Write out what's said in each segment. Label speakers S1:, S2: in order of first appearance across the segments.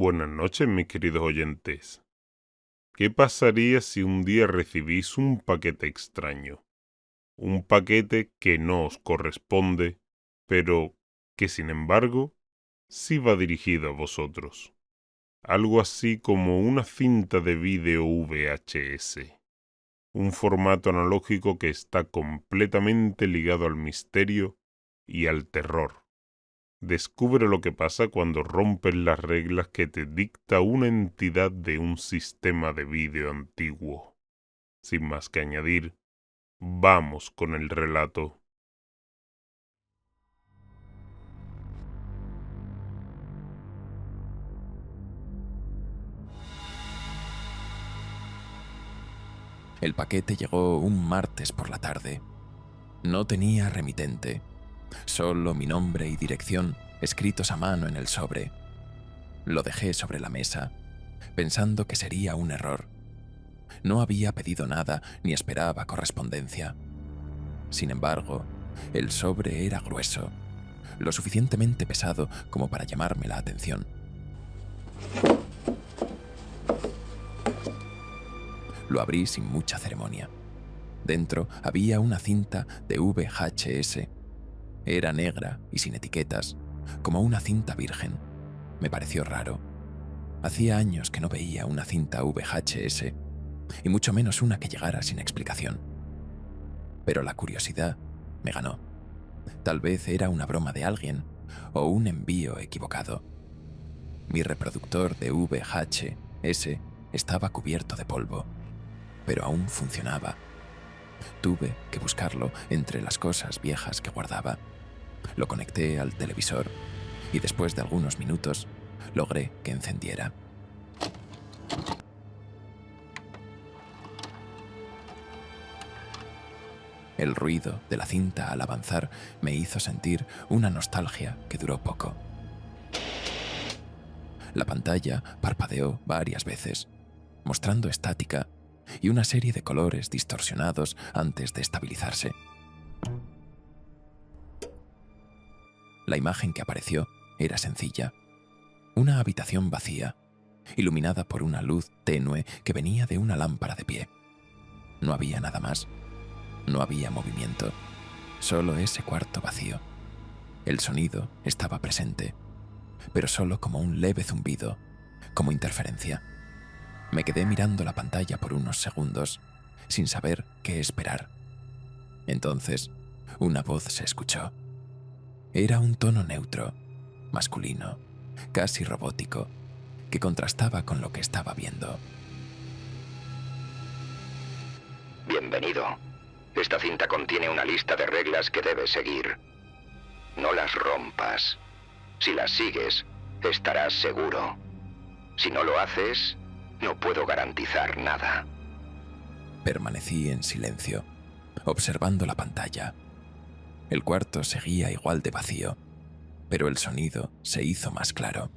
S1: Buenas noches, mis queridos oyentes. ¿Qué pasaría si un día recibís un paquete extraño? Un paquete que no os corresponde, pero que sin embargo sí va dirigido a vosotros. Algo así como una cinta de vídeo VHS. Un formato analógico que está completamente ligado al misterio y al terror. Descubre lo que pasa cuando rompes las reglas que te dicta una entidad de un sistema de vídeo antiguo. Sin más que añadir, vamos con el relato.
S2: El paquete llegó un martes por la tarde. No tenía remitente, solo mi nombre y dirección escritos a mano en el sobre. Lo dejé sobre la mesa, pensando que sería un error. No había pedido nada ni esperaba correspondencia. Sin embargo, el sobre era grueso, lo suficientemente pesado como para llamarme la atención. Lo abrí sin mucha ceremonia. Dentro había una cinta de VHS. Era negra y sin etiquetas, como una cinta virgen. Me pareció raro. Hacía años que no veía una cinta VHS, y mucho menos una que llegara sin explicación. Pero la curiosidad me ganó. Tal vez era una broma de alguien o un envío equivocado. Mi reproductor de VHS estaba cubierto de polvo, pero aún funcionaba. Tuve que buscarlo entre las cosas viejas que guardaba. Lo conecté al televisor y después de algunos minutos logré que encendiera. El ruido de la cinta al avanzar me hizo sentir una nostalgia que duró poco. La pantalla parpadeó varias veces, mostrando estática y una serie de colores distorsionados antes de estabilizarse. La imagen que apareció era sencilla. Una habitación vacía, iluminada por una luz tenue que venía de una lámpara de pie. No había nada más. No había movimiento, solo ese cuarto vacío. El sonido estaba presente, pero solo como un leve zumbido, como interferencia. Me quedé mirando la pantalla por unos segundos, sin saber qué esperar. Entonces, una voz se escuchó. Era un tono neutro, masculino, casi robótico, que contrastaba con lo que estaba viendo.
S3: Bienvenido. Esta cinta contiene una lista de reglas que debes seguir. No las rompas. Si las sigues, estarás seguro. Si no lo haces, no puedo garantizar nada.
S2: Permanecí en silencio, observando la pantalla. El cuarto seguía igual de vacío, pero el sonido se hizo más claro.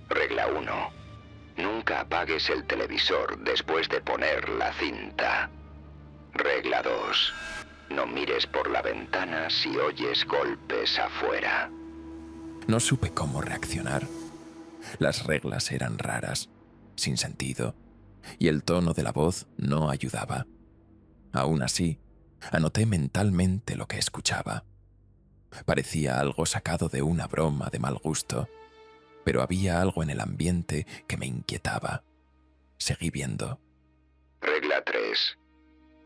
S3: Regla 1. Nunca apagues el televisor después de poner la cinta. Regla 2. No mires por la ventana si oyes golpes afuera.
S2: No supe cómo reaccionar. Las reglas eran raras, sin sentido, y el tono de la voz no ayudaba. Aún así, anoté mentalmente lo que escuchaba. Parecía algo sacado de una broma de mal gusto, pero había algo en el ambiente que me inquietaba. Seguí viendo.
S3: Regla 3.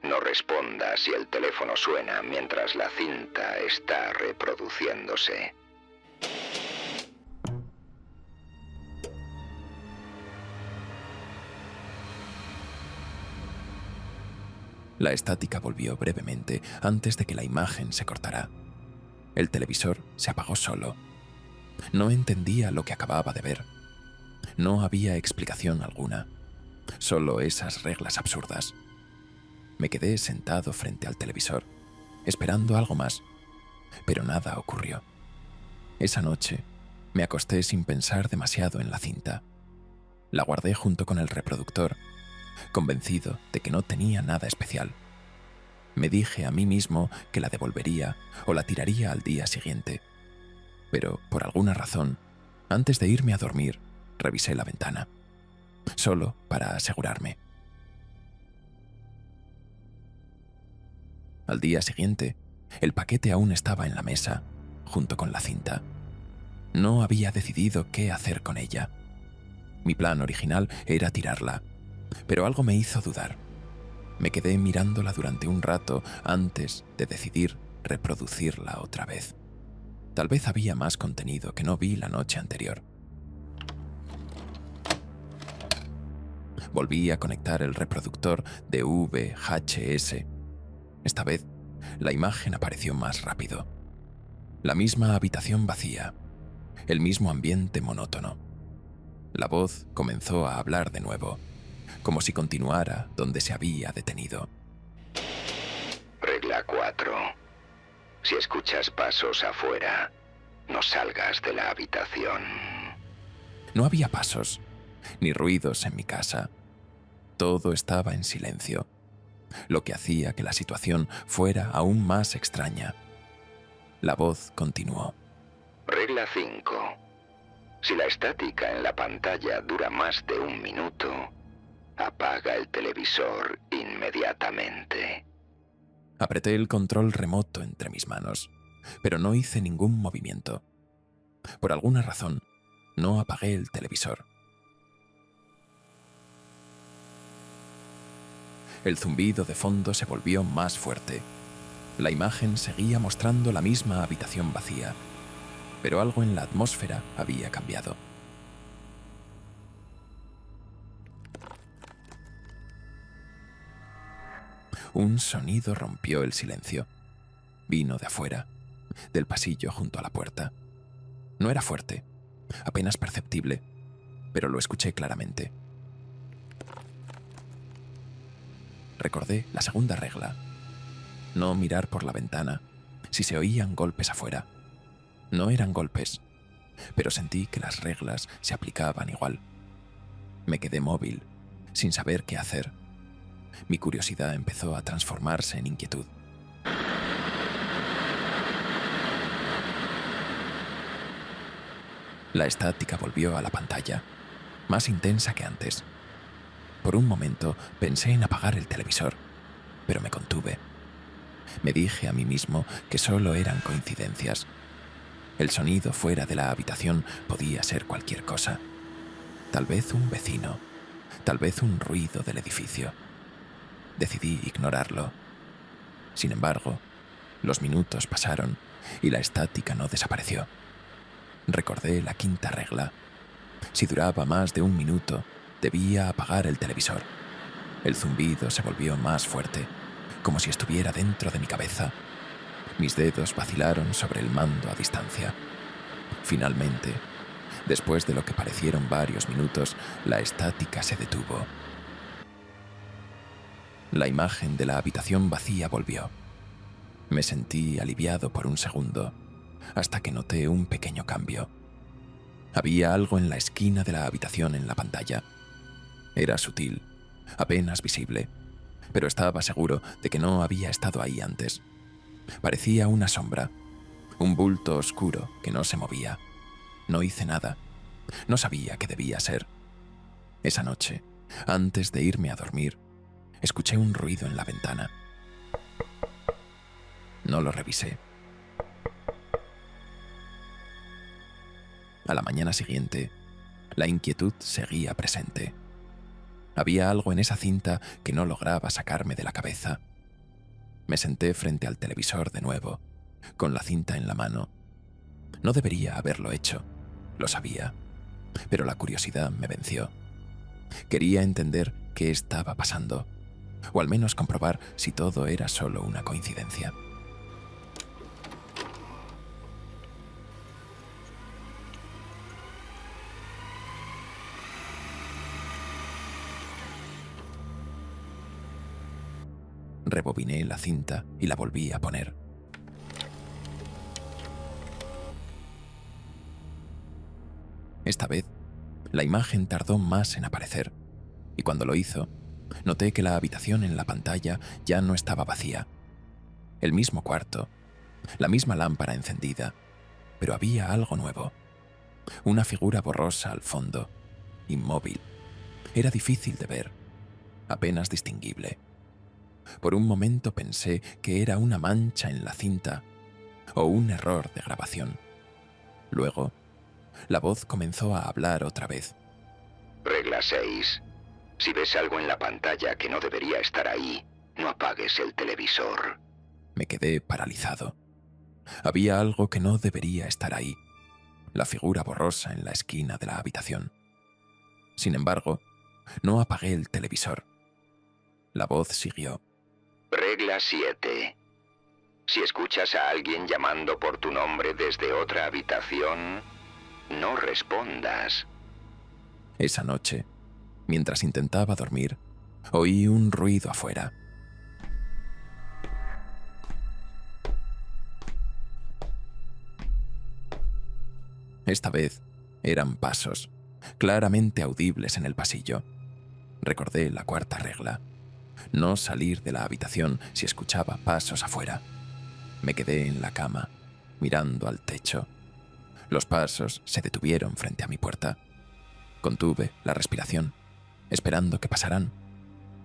S3: No respondas si el teléfono suena mientras la cinta está reproduciéndose.
S2: La estática volvió brevemente antes de que la imagen se cortara. El televisor se apagó solo. No entendía lo que acababa de ver. No había explicación alguna, solo esas reglas absurdas. Me quedé sentado frente al televisor, esperando algo más, pero nada ocurrió. Esa noche me acosté sin pensar demasiado en la cinta. La guardé junto con el reproductor, convencido de que no tenía nada especial. Me dije a mí mismo que la devolvería o la tiraría al día siguiente. Pero, por alguna razón, antes de irme a dormir, Revisé la ventana, solo para asegurarme. Al día siguiente, el paquete aún estaba en la mesa, junto con la cinta. No había decidido qué hacer con ella. Mi plan original era tirarla, pero algo me hizo dudar. Me quedé mirándola durante un rato antes de decidir reproducirla otra vez. Tal vez había más contenido que no vi la noche anterior. Volví a conectar el reproductor de VHS. Esta vez, la imagen apareció más rápido. La misma habitación vacía, el mismo ambiente monótono. La voz comenzó a hablar de nuevo, como si continuara donde se había detenido.
S3: Regla 4. Si escuchas pasos afuera, no salgas de la habitación.
S2: No había pasos, ni ruidos en mi casa. Todo estaba en silencio, lo que hacía que la situación fuera aún más extraña. La voz continuó.
S3: Regla 5. Si la estática en la pantalla dura más de 1 minuto, apaga el televisor inmediatamente.
S2: Apreté el control remoto entre mis manos, pero no hice ningún movimiento. Por alguna razón, no apagué el televisor. El zumbido de fondo se volvió más fuerte. La imagen seguía mostrando la misma habitación vacía, pero algo en la atmósfera había cambiado. Un sonido rompió el silencio. Vino de afuera, del pasillo junto a la puerta. No era fuerte, apenas perceptible, pero lo escuché claramente. Recordé la segunda regla: no mirar por la ventana si se oían golpes afuera. No eran golpes, pero sentí que las reglas se aplicaban igual. Me quedé móvil, sin saber qué hacer. Mi curiosidad empezó a transformarse en inquietud. La estática volvió a la pantalla, más intensa que antes. Por un momento pensé en apagar el televisor, pero me contuve. Me dije a mí mismo que solo eran coincidencias. El sonido fuera de la habitación podía ser cualquier cosa. Tal vez un vecino, tal vez un ruido del edificio. Decidí ignorarlo. Sin embargo, los minutos pasaron y la estática no desapareció. Recordé la quinta regla. Si duraba más de 1 minuto, debía apagar el televisor. El zumbido se volvió más fuerte, como si estuviera dentro de mi cabeza. Mis dedos vacilaron sobre el mando a distancia. Finalmente, después de lo que parecieron varios minutos, la estática se detuvo. La imagen de la habitación vacía volvió. Me sentí aliviado por un segundo, hasta que noté un pequeño cambio. Había algo en la esquina de la habitación en la pantalla. Era sutil, apenas visible, pero estaba seguro de que no había estado ahí antes. Parecía una sombra, un bulto oscuro que no se movía. No hice nada. No sabía qué debía ser. Esa noche, antes de irme a dormir, escuché un ruido en la ventana. No lo revisé. A la mañana siguiente, la inquietud seguía presente. Había algo en esa cinta que no lograba sacarme de la cabeza. Me senté frente al televisor de nuevo, con la cinta en la mano. No debería haberlo hecho, lo sabía, pero la curiosidad me venció. Quería entender qué estaba pasando, o al menos comprobar si todo era solo una coincidencia. Rebobiné la cinta y la volví a poner. Esta vez, la imagen tardó más en aparecer, y cuando lo hizo, noté que la habitación en la pantalla ya no estaba vacía. El mismo cuarto, la misma lámpara encendida, pero había algo nuevo. Una figura borrosa al fondo, inmóvil. Era difícil de ver, apenas distinguible. Por un momento pensé que era una mancha en la cinta o un error de grabación. Luego, la voz comenzó a hablar otra vez.
S3: Regla 6. Si ves algo en la pantalla que no debería estar ahí, no apagues el televisor.
S2: Me quedé paralizado. Había algo que no debería estar ahí. La figura borrosa en la esquina de la habitación. Sin embargo, no apagué el televisor. La voz siguió.
S3: Regla 7. Si escuchas a alguien llamando por tu nombre desde otra habitación, no respondas.
S2: Esa noche, mientras intentaba dormir, oí un ruido afuera. Esta vez eran pasos, claramente audibles en el pasillo. Recordé la cuarta regla: no salir de la habitación si escuchaba pasos afuera. Me quedé en la cama, mirando al techo. Los pasos se detuvieron frente a mi puerta. Contuve la respiración, esperando que pasaran,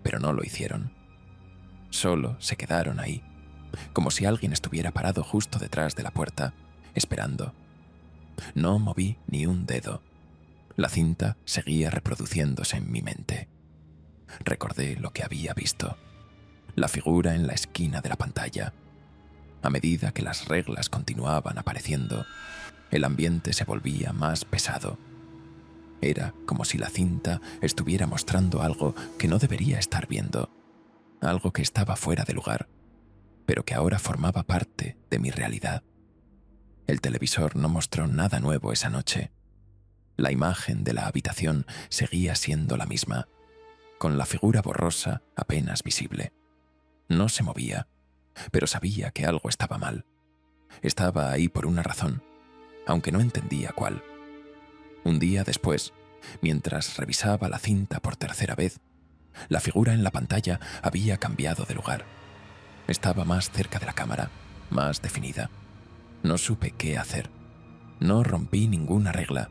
S2: pero no lo hicieron. Solo se quedaron ahí, como si alguien estuviera parado justo detrás de la puerta, esperando. No moví ni un dedo. La cinta seguía reproduciéndose en mi mente. Recordé lo que había visto. La figura en la esquina de la pantalla. A medida que las reglas continuaban apareciendo, el ambiente se volvía más pesado. Era como si la cinta estuviera mostrando algo que no debería estar viendo, algo que estaba fuera de lugar, pero que ahora formaba parte de mi realidad. El televisor no mostró nada nuevo esa noche. La imagen de la habitación seguía siendo la misma, con la figura borrosa apenas visible. No se movía, pero sabía que algo estaba mal. Estaba ahí por una razón, aunque no entendía cuál. Un día después, mientras revisaba la cinta por tercera vez, la figura en la pantalla había cambiado de lugar. Estaba más cerca de la cámara, más definida. No supe qué hacer. No rompí ninguna regla,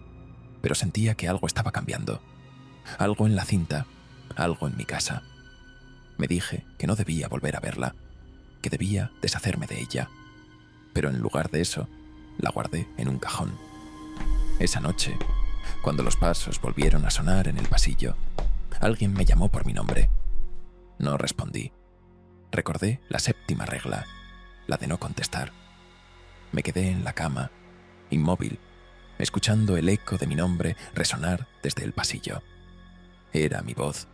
S2: pero sentía que algo estaba cambiando. Algo en la cinta, algo en mi casa. Me dije que no debía volver a verla, que debía deshacerme de ella. Pero en lugar de eso, la guardé en un cajón. Esa noche, cuando los pasos volvieron a sonar en el pasillo, alguien me llamó por mi nombre. No respondí. Recordé la séptima regla, la de no contestar. Me quedé en la cama, inmóvil, escuchando el eco de mi nombre resonar desde el pasillo. Era mi voz,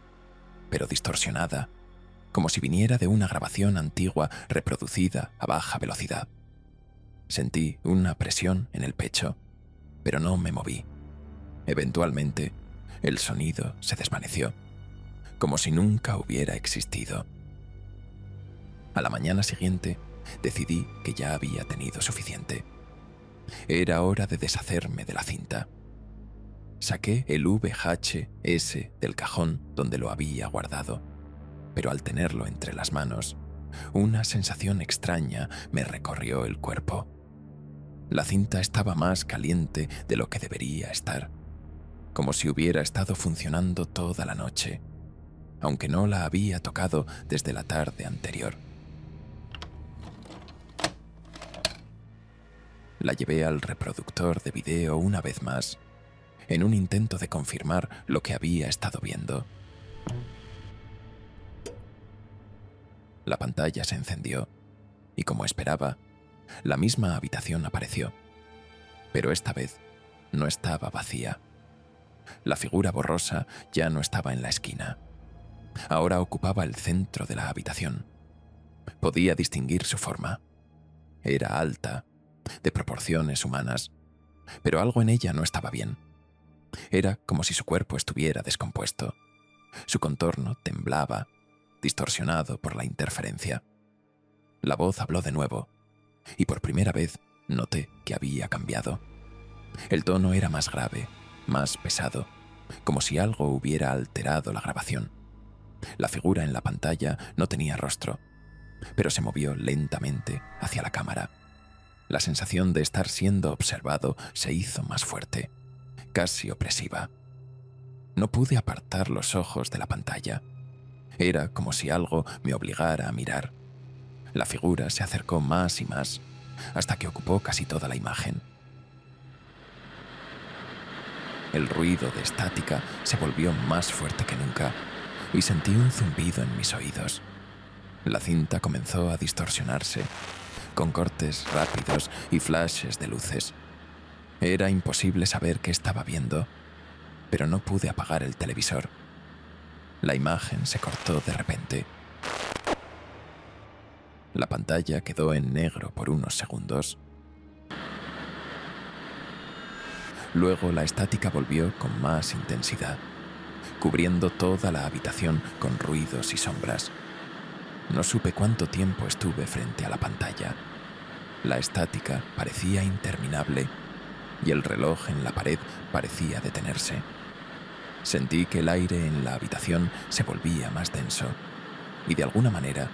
S2: pero distorsionada, como si viniera de una grabación antigua reproducida a baja velocidad. Sentí una presión en el pecho, pero no me moví. Eventualmente, el sonido se desvaneció, como si nunca hubiera existido. A la mañana siguiente, decidí que ya había tenido suficiente. Era hora de deshacerme de la cinta. Saqué el VHS del cajón donde lo había guardado, pero al tenerlo entre las manos, una sensación extraña me recorrió el cuerpo. La cinta estaba más caliente de lo que debería estar, como si hubiera estado funcionando toda la noche, aunque no la había tocado desde la tarde anterior. La llevé al reproductor de video una vez más, en un intento de confirmar lo que había estado viendo. La pantalla se encendió y, como esperaba, la misma habitación apareció. Pero esta vez no estaba vacía. La figura borrosa ya no estaba en la esquina. Ahora ocupaba el centro de la habitación. Podía distinguir su forma. Era alta, de proporciones humanas, pero algo en ella no estaba bien. Era como si su cuerpo estuviera descompuesto. Su contorno temblaba, distorsionado por la interferencia. La voz habló de nuevo, y por primera vez noté que había cambiado. El tono era más grave, más pesado, como si algo hubiera alterado la grabación. La figura en la pantalla no tenía rostro, pero se movió lentamente hacia la cámara. La sensación de estar siendo observado se hizo más fuerte, casi opresiva. No pude apartar los ojos de la pantalla. Era como si algo me obligara a mirar. La figura se acercó más y más, hasta que ocupó casi toda la imagen. El ruido de estática se volvió más fuerte que nunca y sentí un zumbido en mis oídos. La cinta comenzó a distorsionarse, con cortes rápidos y flashes de luces. Era imposible saber qué estaba viendo, pero no pude apagar el televisor. La imagen se cortó de repente. La pantalla quedó en negro por unos segundos. Luego la estática volvió con más intensidad, cubriendo toda la habitación con ruidos y sombras. No supe cuánto tiempo estuve frente a la pantalla. La estática parecía interminable y el reloj en la pared parecía detenerse. Sentí que el aire en la habitación se volvía más denso y de alguna manera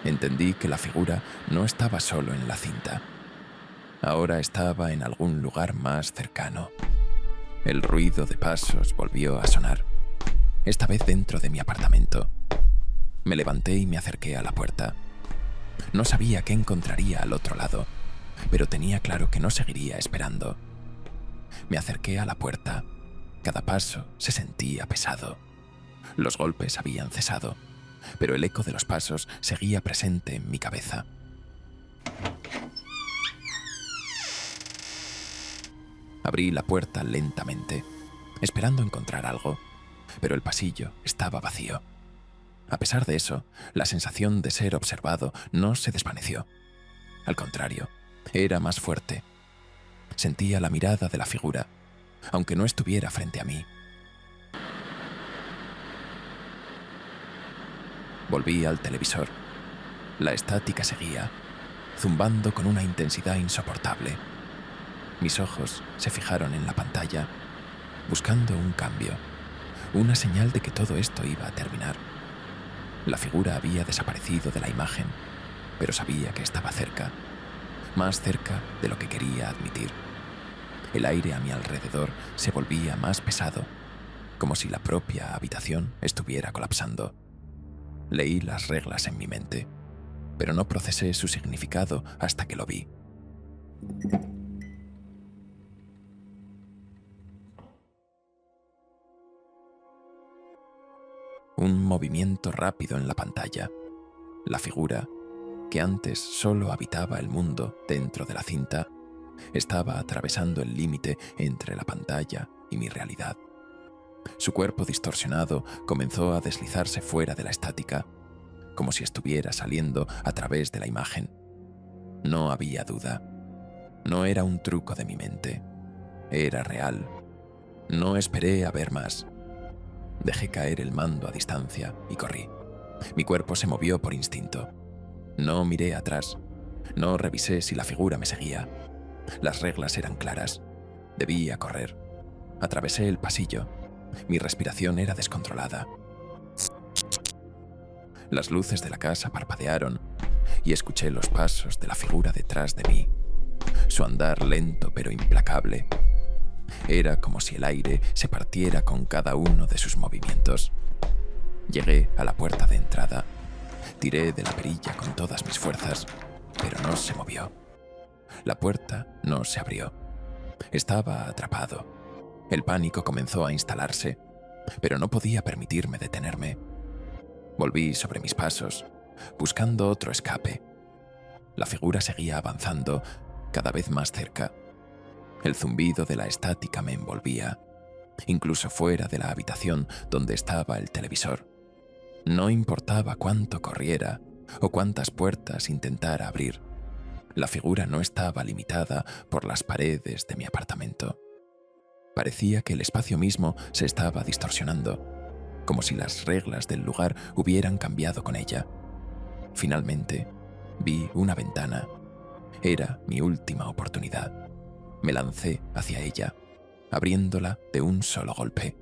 S2: entendí que la figura no estaba solo en la cinta. Ahora estaba en algún lugar más cercano. El ruido de pasos volvió a sonar, esta vez dentro de mi apartamento. Me levanté y me acerqué a la puerta. No sabía qué encontraría al otro lado, pero tenía claro que no seguiría esperando. Me acerqué a la puerta. Cada paso se sentía pesado. Los golpes habían cesado, pero el eco de los pasos seguía presente en mi cabeza. Abrí la puerta lentamente, esperando encontrar algo, pero el pasillo estaba vacío. A pesar de eso, la sensación de ser observado no se desvaneció. Al contrario, era más fuerte. Sentía la mirada de la figura, aunque no estuviera frente a mí. Volví al televisor. La estática seguía, zumbando con una intensidad insoportable. Mis ojos se fijaron en la pantalla, buscando un cambio, una señal de que todo esto iba a terminar. La figura había desaparecido de la imagen, pero sabía que estaba cerca, más cerca de lo que quería admitir. El aire a mi alrededor se volvía más pesado, como si la propia habitación estuviera colapsando. Leí las reglas en mi mente, pero no procesé su significado hasta que lo vi. Un movimiento rápido en la pantalla. La figura, que antes solo habitaba el mundo dentro de la cinta, estaba atravesando el límite entre la pantalla y mi realidad. Su cuerpo distorsionado comenzó a deslizarse fuera de la estática, como si estuviera saliendo a través de la imagen. No había duda. No era un truco de mi mente. Era real. No esperé a ver más. Dejé caer el mando a distancia y corrí. Mi cuerpo se movió por instinto. No miré atrás. No revisé si la figura me seguía. Las reglas eran claras. Debía correr. Atravesé el pasillo. Mi respiración era descontrolada. Las luces de la casa parpadearon y escuché los pasos de la figura detrás de mí. Su andar lento pero implacable. Era como si el aire se partiera con cada uno de sus movimientos. Llegué a la puerta de entrada. Tiré de la perilla con todas mis fuerzas, pero no se movió. La puerta no se abrió. Estaba atrapado. El pánico comenzó a instalarse, pero no podía permitirme detenerme. Volví sobre mis pasos, buscando otro escape. La figura seguía avanzando, cada vez más cerca. El zumbido de la estática me envolvía, incluso fuera de la habitación donde estaba el televisor. No importaba cuánto corriera o cuántas puertas intentara abrir. La figura no estaba limitada por las paredes de mi apartamento. Parecía que el espacio mismo se estaba distorsionando, como si las reglas del lugar hubieran cambiado con ella. Finalmente, vi una ventana. Era mi última oportunidad. Me lancé hacia ella, abriéndola de un solo golpe.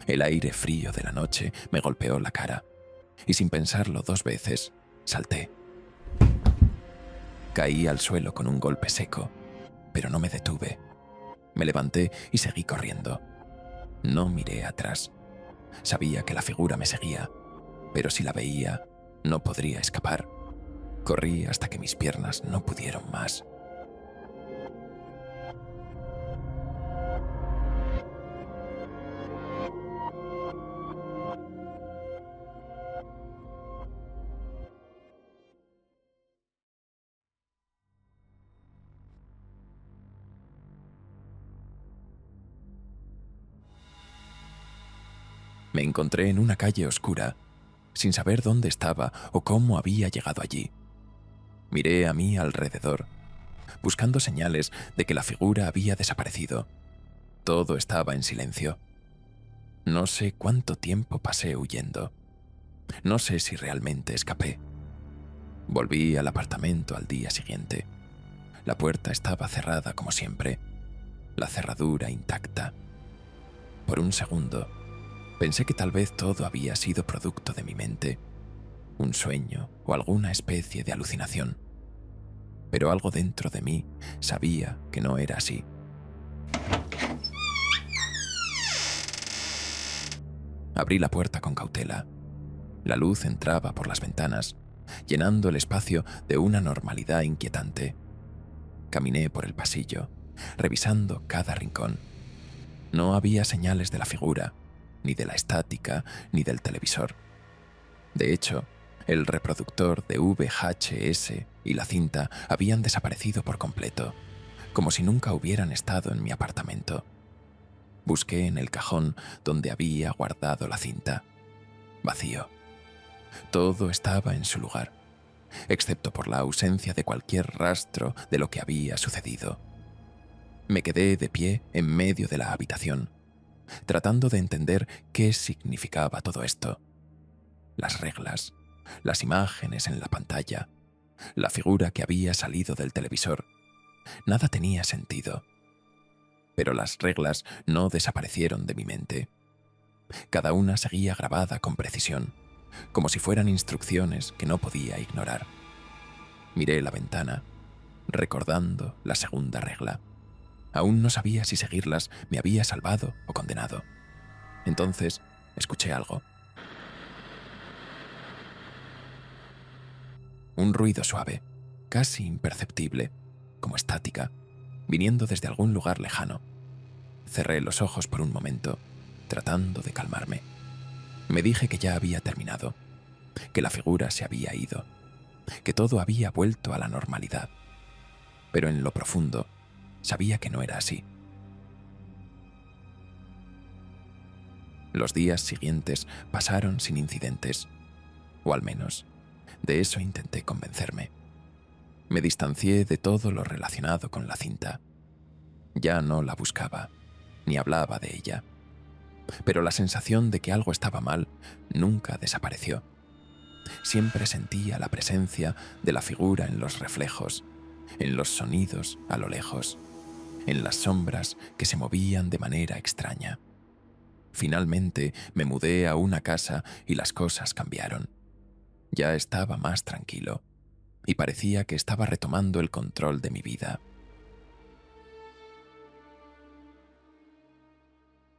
S2: El aire frío de la noche me golpeó la cara, y sin pensarlo 2 veces, salté. Caí al suelo con un golpe seco, pero no me detuve. Me levanté y seguí corriendo. No miré atrás. Sabía que la figura me seguía, pero si la veía, no podría escapar. Corrí hasta que mis piernas no pudieron más. Me encontré en una calle oscura, sin saber dónde estaba o cómo había llegado allí. Miré a mi alrededor, buscando señales de que la figura había desaparecido. Todo estaba en silencio. No sé cuánto tiempo pasé huyendo. No sé si realmente escapé. Volví al apartamento al día siguiente. La puerta estaba cerrada como siempre, la cerradura intacta. Por un segundo, pensé que tal vez todo había sido producto de mi mente, un sueño o alguna especie de alucinación. Pero algo dentro de mí sabía que no era así. Abrí la puerta con cautela. La luz entraba por las ventanas, llenando el espacio de una normalidad inquietante. Caminé por el pasillo, revisando cada rincón. No había señales de la figura, ni de la estática, ni del televisor. De hecho, el reproductor de VHS y la cinta habían desaparecido por completo, como si nunca hubieran estado en mi apartamento. Busqué en el cajón donde había guardado la cinta. Vacío. Todo estaba en su lugar, excepto por la ausencia de cualquier rastro de lo que había sucedido. Me quedé de pie en medio de la habitación, tratando de entender qué significaba todo esto. Las reglas, las imágenes en la pantalla, la figura que había salido del televisor. Nada tenía sentido. Pero las reglas no desaparecieron de mi mente. Cada una seguía grabada con precisión, como si fueran instrucciones que no podía ignorar. Miré la ventana, recordando la segunda regla. Aún no sabía si seguirlas me había salvado o condenado. Entonces, escuché algo. Un ruido suave, casi imperceptible, como estática, viniendo desde algún lugar lejano. Cerré los ojos por un momento, tratando de calmarme. Me dije que ya había terminado, que la figura se había ido, que todo había vuelto a la normalidad. Pero en lo profundo, sabía que no era así. Los días siguientes pasaron sin incidentes, o al menos, de eso intenté convencerme. Me distancié de todo lo relacionado con la cinta. Ya no la buscaba, ni hablaba de ella. Pero la sensación de que algo estaba mal nunca desapareció. Siempre sentía la presencia de la figura en los reflejos, en los sonidos a lo lejos, en las sombras que se movían de manera extraña. Finalmente me mudé a una casa y las cosas cambiaron. Ya estaba más tranquilo y parecía que estaba retomando el control de mi vida.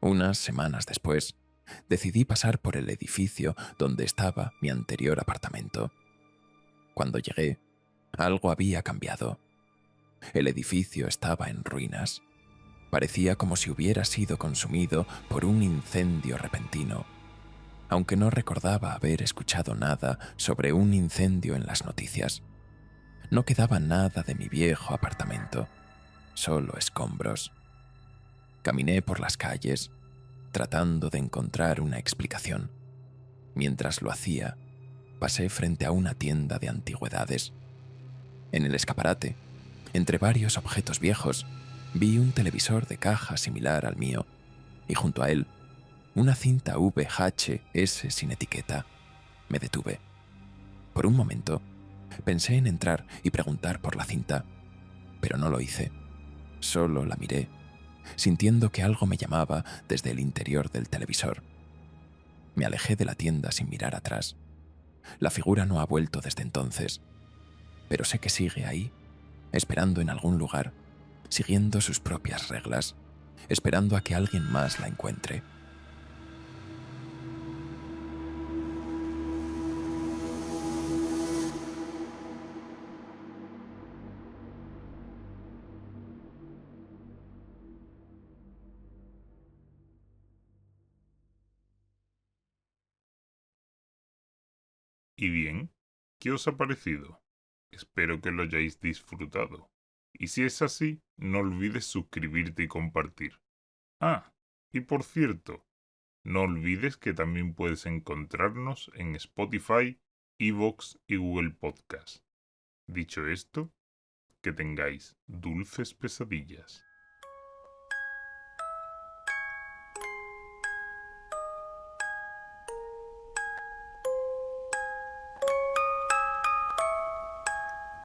S2: Unas semanas después, decidí pasar por el edificio donde estaba mi anterior apartamento. Cuando llegué, algo había cambiado. El edificio estaba en ruinas. Parecía como si hubiera sido consumido por un incendio repentino, aunque no recordaba haber escuchado nada sobre un incendio en las noticias. No quedaba nada de mi viejo apartamento, solo escombros. Caminé por las calles, tratando de encontrar una explicación. Mientras lo hacía, pasé frente a una tienda de antigüedades. En el escaparate, entre varios objetos viejos, vi un televisor de caja similar al mío, y junto a él, una cinta VHS sin etiqueta. Me detuve. Por un momento, pensé en entrar y preguntar por la cinta, pero no lo hice. Solo la miré, sintiendo que algo me llamaba desde el interior del televisor. Me alejé de la tienda sin mirar atrás. La figura no ha vuelto desde entonces, pero sé que sigue ahí, esperando en algún lugar, siguiendo sus propias reglas. esperando a que alguien más la encuentre.
S1: Y bien, ¿qué os ha parecido? Espero que lo hayáis disfrutado. Y si es así, no olvides suscribirte y compartir. Ah, y por cierto, no olvides que también puedes encontrarnos en Spotify, iVoox y Google Podcast. Dicho esto, que tengáis dulces pesadillas.